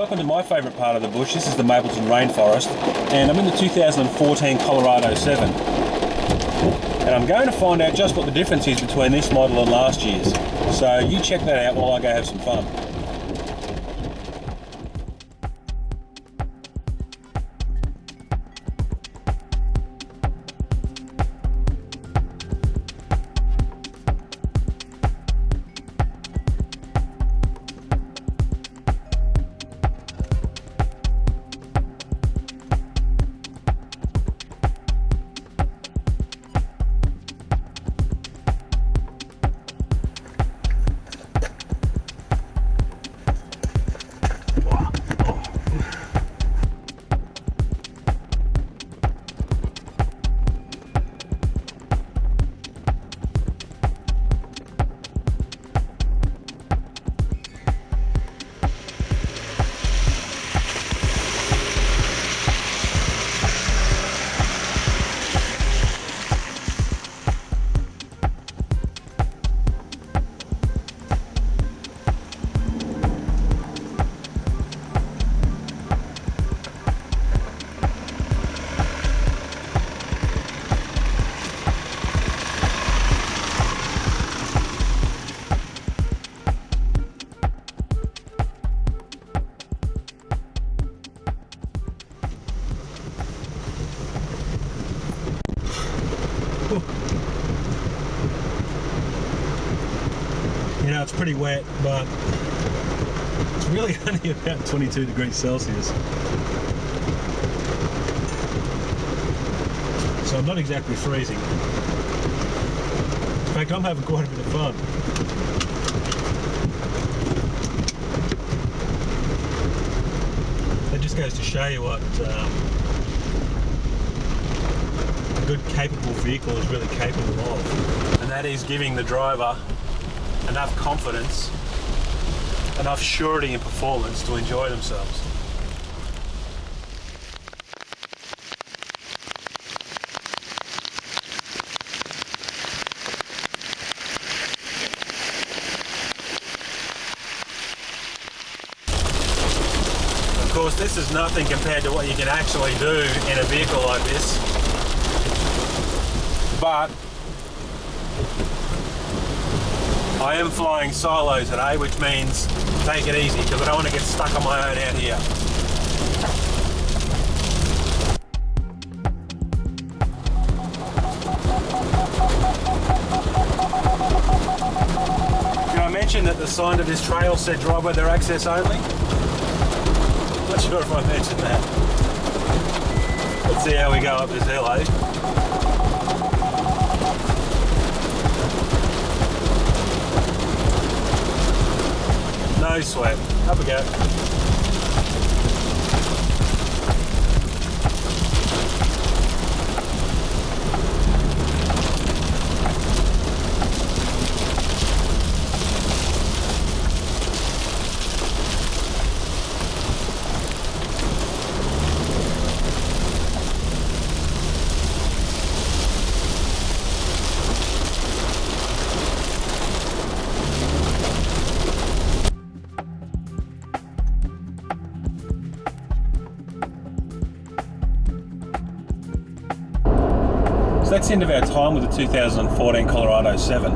Welcome to my favourite part of the bush. This is the Mapleton Rainforest, and I'm in the 2014 Colorado 7. And I'm going to find out just what the difference is between this model and last year's. So you check that out while I go have some fun. You know, it's pretty wet, but it's really only about 22 degrees Celsius. So I'm not exactly freezing. In fact, I'm having quite a bit of fun. That just goes to show you what a good, capable vehicle is really capable of. And that is giving the driver enough confidence, enough surety in performance to enjoy themselves. Of course, this is nothing compared to what you can actually do in a vehicle like this, but I am flying solo today, which means take it easy because I don't want to get stuck on my own out here. Did I mention that the sign of this trail said drive weather access only? Not sure if I mentioned that. Let's see how we go up this hill, eh? No sweat. Up we go. That's the end of our time with the 2014 Colorado 7.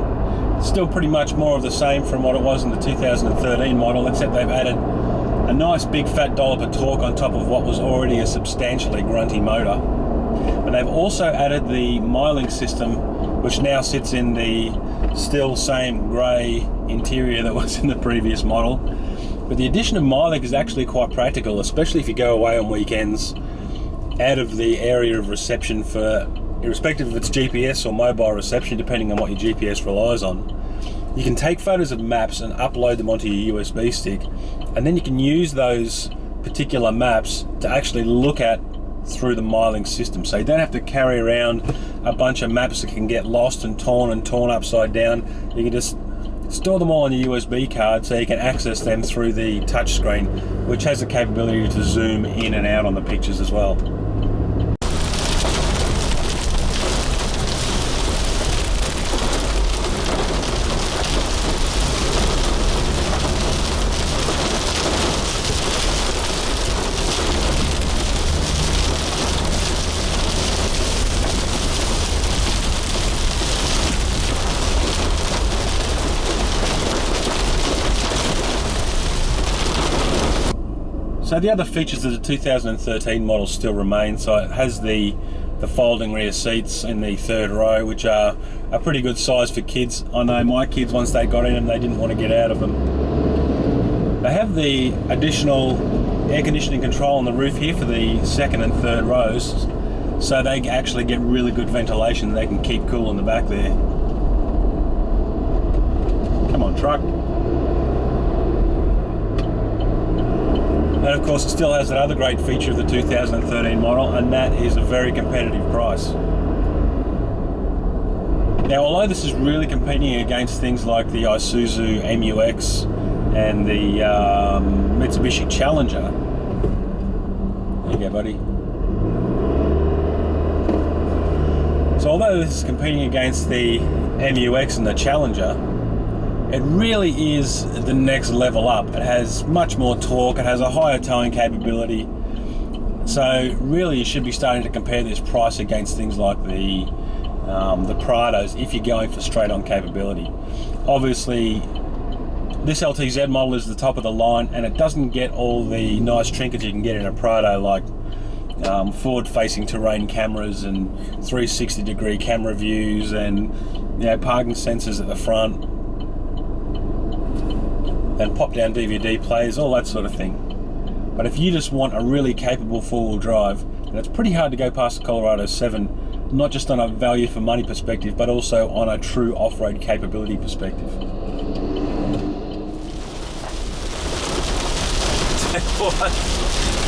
It's still pretty much more of the same from what it was in the 2013 model, except they've added a nice big fat dollop of torque on top of what was already a substantially grunty motor. But they've also added the miling system, which now sits in the still same grey interior that was in the previous model. But the addition of miling is actually quite practical, especially if you go away on weekends out of the area of reception for, irrespective of its GPS or mobile reception, depending on what your GPS relies on. You can take photos of maps and upload them onto your USB stick, and then you can use those particular maps to actually look at through the miling system. So you don't have to carry around a bunch of maps that can get lost and torn upside down. You can just store them all on your USB card so you can access them through the touchscreen, which has the capability to zoom in and out on the pictures as well. So the other features of the 2013 model still remain. So it has the folding rear seats in the third row, which are a pretty good size for kids. I know my kids, once they got in them, they didn't want to get out of them. They have the additional air conditioning control on the roof here for the second and third rows, so they actually get really good ventilation. They can keep cool in the back there. Come on, truck. And of course it still has that other great feature of the 2013 model, and that is a very competitive price. Now, although this is really competing against things like the Isuzu MU-X and the Mitsubishi Challenger. There you go, buddy. So although this is competing against the MU-X and the Challenger, it really is the next level up. It has much more torque, it has a higher towing capability. So really you should be starting to compare this price against things like the Prados if you're going for straight on capability. Obviously this LTZ model is the top of the line, and it doesn't get all the nice trinkets you can get in a Prado, like forward facing terrain cameras and 360 degree camera views, and parking sensors at the front, and pop down DVD players, all that sort of thing. But if you just want a really capable four-wheel drive, then it's pretty hard to go past the Colorado 7, not just on a value for money perspective, but also on a true off-road capability perspective.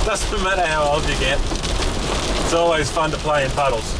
Doesn't matter how old you get, it's always fun to play in puddles.